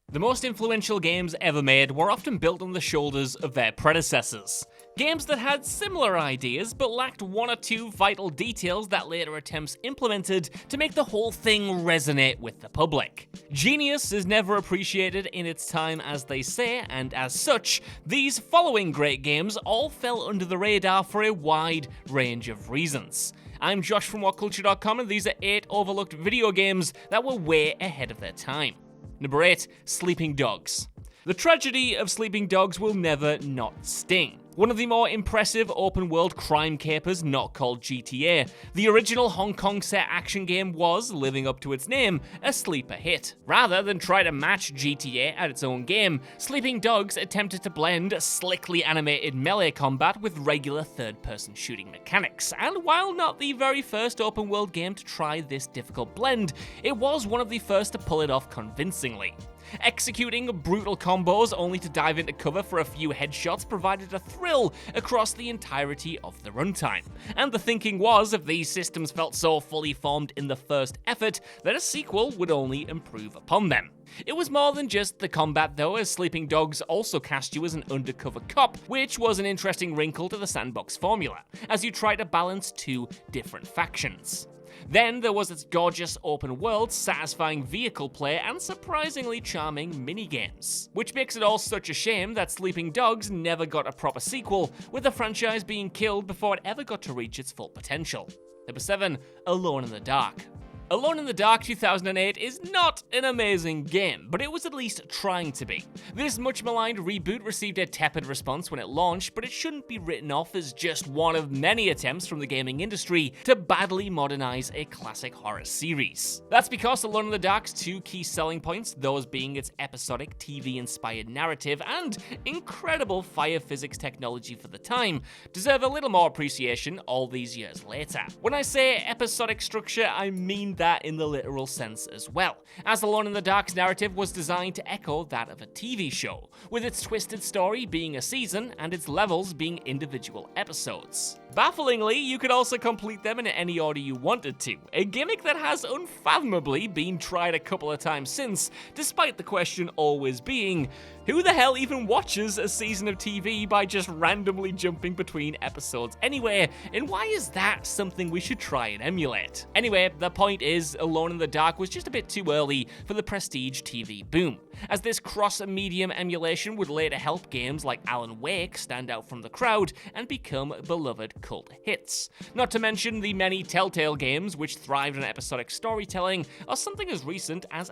The most influential games ever made were often built on the shoulders of their predecessors. Games that had similar ideas but lacked one or two vital details that later attempts implemented to make the whole thing resonate with the public. Genius is never appreciated in its time, as they say, and as such, these following great games all fell under the radar for a wide range of reasons. I'm Josh from WhatCulture.com, and these are 8 overlooked video games that were way ahead of their time. Number 8, Sleeping Dogs. The tragedy of Sleeping Dogs will never not sting. One of the more impressive open-world crime capers not called GTA, the original Hong Kong set action game was, living up to its name, a sleeper hit. Rather than try to match GTA at its own game, Sleeping Dogs attempted to blend slickly animated melee combat with regular third-person shooting mechanics, and while not the very first open-world game to try this difficult blend, it was one of the first to pull it off convincingly. Executing brutal combos only to dive into cover for a few headshots provided a thrill across the entirety of the runtime. And the thinking was, if these systems felt so fully formed in the first effort, that a sequel would only improve upon them. It was more than just the combat though, as Sleeping Dogs also cast you as an undercover cop, which was an interesting wrinkle to the sandbox formula, as you try to balance two different factions. Then there was its gorgeous open world, satisfying vehicle play, and surprisingly charming minigames. Which makes it all such a shame that Sleeping Dogs never got a proper sequel, with the franchise being killed before it ever got to reach its full potential. Number 7, Alone in the Dark. Alone in the Dark 2008 is not an amazing game, but it was at least trying to be. This much maligned reboot received a tepid response when it launched, but it shouldn't be written off as just one of many attempts from the gaming industry to badly modernize a classic horror series. That's because Alone in the Dark's two key selling points, those being its episodic TV-inspired narrative and incredible fire physics technology for the time, deserve a little more appreciation all these years later. When I say episodic structure, I mean that in the literal sense as well, as Alone in the Dark's narrative was designed to echo that of a TV show, with its twisted story being a season and its levels being individual episodes. Bafflingly, you could also complete them in any order you wanted to, a gimmick that has unfathomably been tried a couple of times since, despite the question always being, who the hell even watches a season of TV by just randomly jumping between episodes anyway, and why is that something we should try and emulate? Anyway, the point is, Alone in the Dark was just a bit too early for the prestige TV boom, as this cross-medium emulation would later help games like Alan Wake stand out from the crowd and become beloved cult hits. Not to mention the many Telltale games which thrived on episodic storytelling, or something as recent as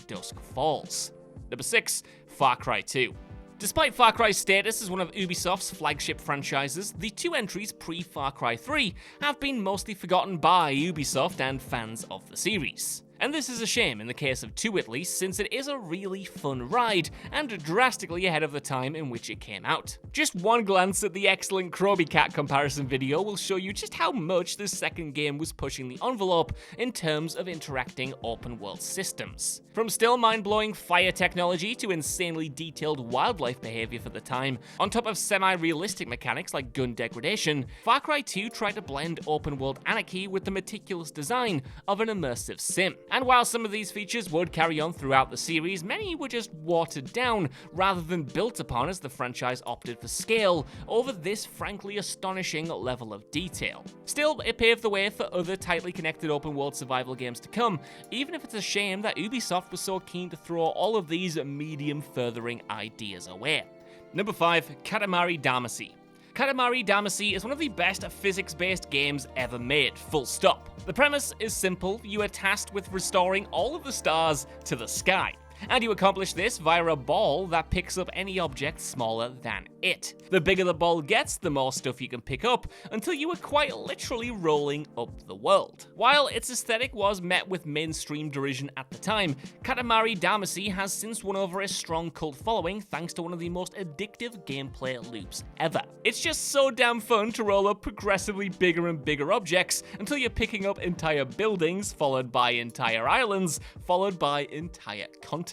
Dusk Falls. Number 6, Far Cry 2. Despite Far Cry's status as one of Ubisoft's flagship franchises, the two entries pre-Far Cry 3 have been mostly forgotten by Ubisoft and fans of the series. And this is a shame in the case of 2 at least, since it is a really fun ride, and drastically ahead of the time in which it came out. Just one glance at the excellent Krobby Cat comparison video will show you just how much this second game was pushing the envelope in terms of interacting open world systems. From still mind-blowing fire technology to insanely detailed wildlife behavior for the time, on top of semi-realistic mechanics like gun degradation, Far Cry 2 tried to blend open world anarchy with the meticulous design of an immersive sim. And while some of these features would carry on throughout the series, many were just watered down rather than built upon as the franchise opted for scale over this frankly astonishing level of detail. Still, it paved the way for other tightly connected open world survival games to come, even if it's a shame that Ubisoft was so keen to throw all of these medium furthering ideas away. Number 5, KATAMARI DAMACY. KATAMARI DAMACY is one of the best physics-based games ever made, full stop. The premise is simple: you are tasked with restoring all of the stars to the sky. And you accomplish this via a ball that picks up any object smaller than it. The bigger the ball gets, the more stuff you can pick up, until you are quite literally rolling up the world. While its aesthetic was met with mainstream derision at the time, KATAMARI DAMACY has since won over a strong cult following thanks to one of the most addictive gameplay loops ever. It's just so damn fun to roll up progressively bigger and bigger objects until you're picking up entire buildings, followed by entire islands, followed by entire continents.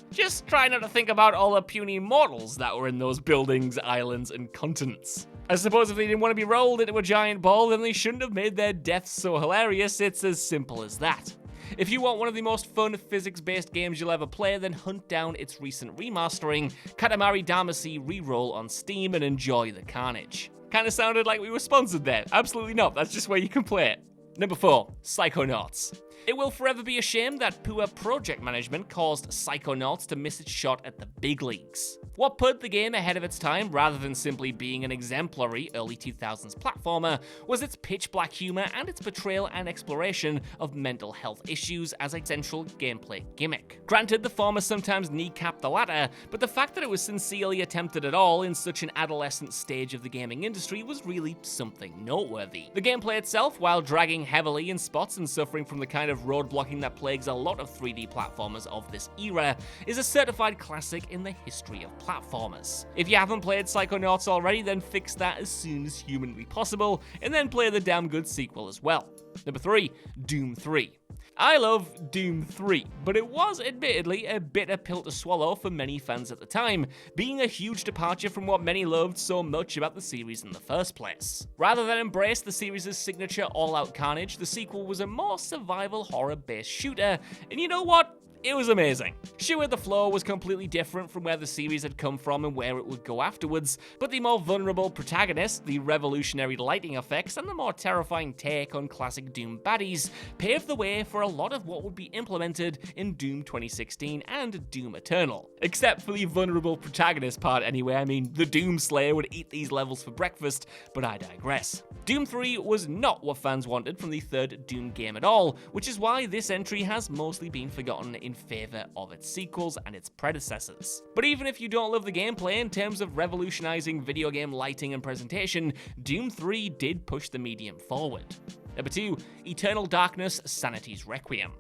Just try not to think about all the puny mortals that were in those buildings, islands, and continents. I suppose if they didn't want to be rolled into a giant ball, then they shouldn't have made their deaths so hilarious. It's as simple as that. If you want one of the most fun physics-based games you'll ever play, then hunt down its recent remastering, KATAMARI DAMACY Reroll on Steam, and enjoy the carnage. Kinda sounded like we were sponsored there. Absolutely not, that's just where you can play it. Number 4, PSYCHONAUTS. It will forever be a shame that poor project management caused PSYCHONAUTS to miss its shot at the big leagues. What put the game ahead of its time, rather than simply being an exemplary early 2000s platformer, was its pitch-black humor and its portrayal and exploration of mental health issues as a central gameplay gimmick. Granted, the former sometimes kneecapped the latter, but the fact that it was sincerely attempted at all in such an adolescent stage of the gaming industry was really something noteworthy. The gameplay itself, while dragging heavily in spots and suffering from the kind of roadblocking that plagues a lot of 3D platformers of this era, is a certified classic in the history of platformers. If you haven't played PSYCHONAUTS already, then fix that as soon as humanly possible, and then play the damn good sequel as well. Number 3, Doom 3. I love Doom 3, but it was admittedly a bitter pill to swallow for many fans at the time, being a huge departure from what many loved so much about the series in the first place. Rather than embrace the series' signature all-out carnage, the sequel was a more survival horror-based shooter, and you know what? It was amazing. Sure, the flow was completely different from where the series had come from and where it would go afterwards, but the more vulnerable protagonist, the revolutionary lighting effects, and the more terrifying take on classic Doom baddies paved the way for a lot of what would be implemented in Doom 2016 and Doom Eternal. Except for the vulnerable protagonist part anyway. I mean, the Doom Slayer would eat these levels for breakfast, but I digress. Doom 3 was not what fans wanted from the third Doom game at all, which is why this entry has mostly been forgotten in favor of its sequels and its predecessors. But even if you don't love the gameplay in terms of revolutionizing video game lighting and presentation, Doom 3 did push the medium forward. Number 2, Eternal Darkness: SANITY'S Requiem.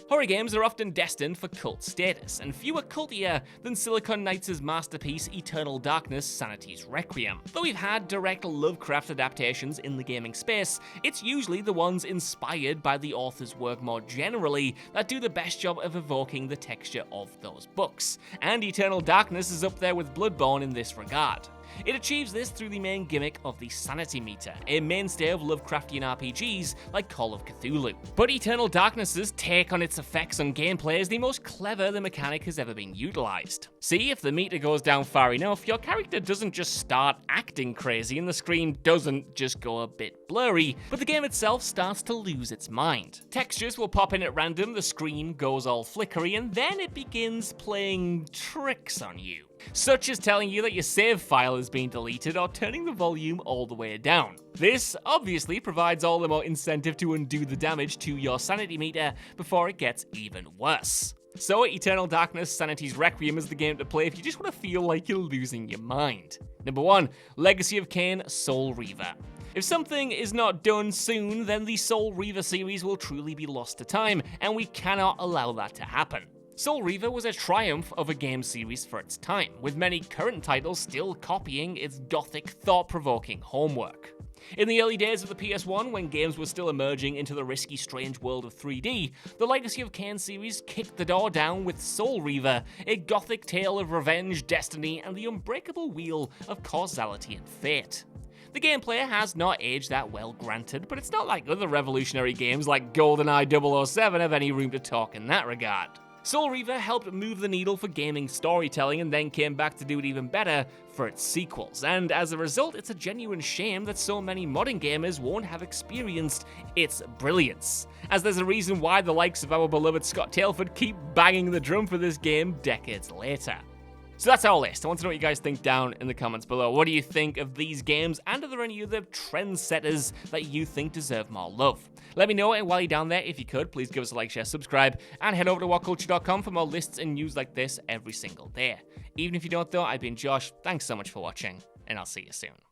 Horror games are often destined for cult status, and few are cultier than Silicon Knights' masterpiece Eternal Darkness: SANITY'S Requiem. Though we've had direct Lovecraft adaptations in the gaming space, it's usually the ones inspired by the author's work more generally that do the best job of evoking the texture of those books, and Eternal Darkness is up there with Bloodborne in this regard. It achieves this through the main gimmick of the sanity meter, a mainstay of Lovecraftian RPGs like Call of Cthulhu. But Eternal Darkness's take on its effects on gameplay is the most clever the mechanic has ever been utilized. See, if the meter goes down far enough, your character doesn't just start acting crazy and the screen doesn't just go a bit blurry, but the game itself starts to lose its mind. Textures will pop in at random, the screen goes all flickery, and then it begins playing tricks on you. Such as telling you that your save file is being deleted or turning the volume all the way down. This obviously provides all the more incentive to undo the damage to your sanity meter before it gets even worse. So Eternal Darkness: SANITY'S Requiem is the game to play if you just want to feel like you're losing your mind. Number 1, Legacy of Kain: Soul Reaver. If something is not done soon, then the Soul Reaver series will truly be lost to time, and we cannot allow that to happen. Soul Reaver was a triumph of a game series for its time, with many current titles still copying its gothic, thought-provoking homework. In the early days of the PS1, when games were still emerging into the risky, strange world of 3D, the Legacy of Kain series kicked the door down with Soul Reaver, a gothic tale of revenge, destiny, and the unbreakable wheel of causality and fate. The gameplay has not aged that well, granted, but it's not like other revolutionary games like GoldenEye 007 have any room to talk in that regard. Soul Reaver helped move the needle for gaming storytelling and then came back to do it even better for its sequels, and as a result, it's a genuine shame that so many modern gamers won't have experienced its brilliance, as there's a reason why the likes of our beloved Scott Tailford keep banging the drum for this game decades later. So that's our list. I want to know what you guys think down in the comments below. What do you think of these games, and are there any other trendsetters that you think deserve more love? Let me know, and while you're down there, if you could, please give us a like, share, subscribe, and head over to WhatCulture.com for more lists and news like this every single day. Even if you don't though, I've been Josh, thanks so much for watching, and I'll see you soon.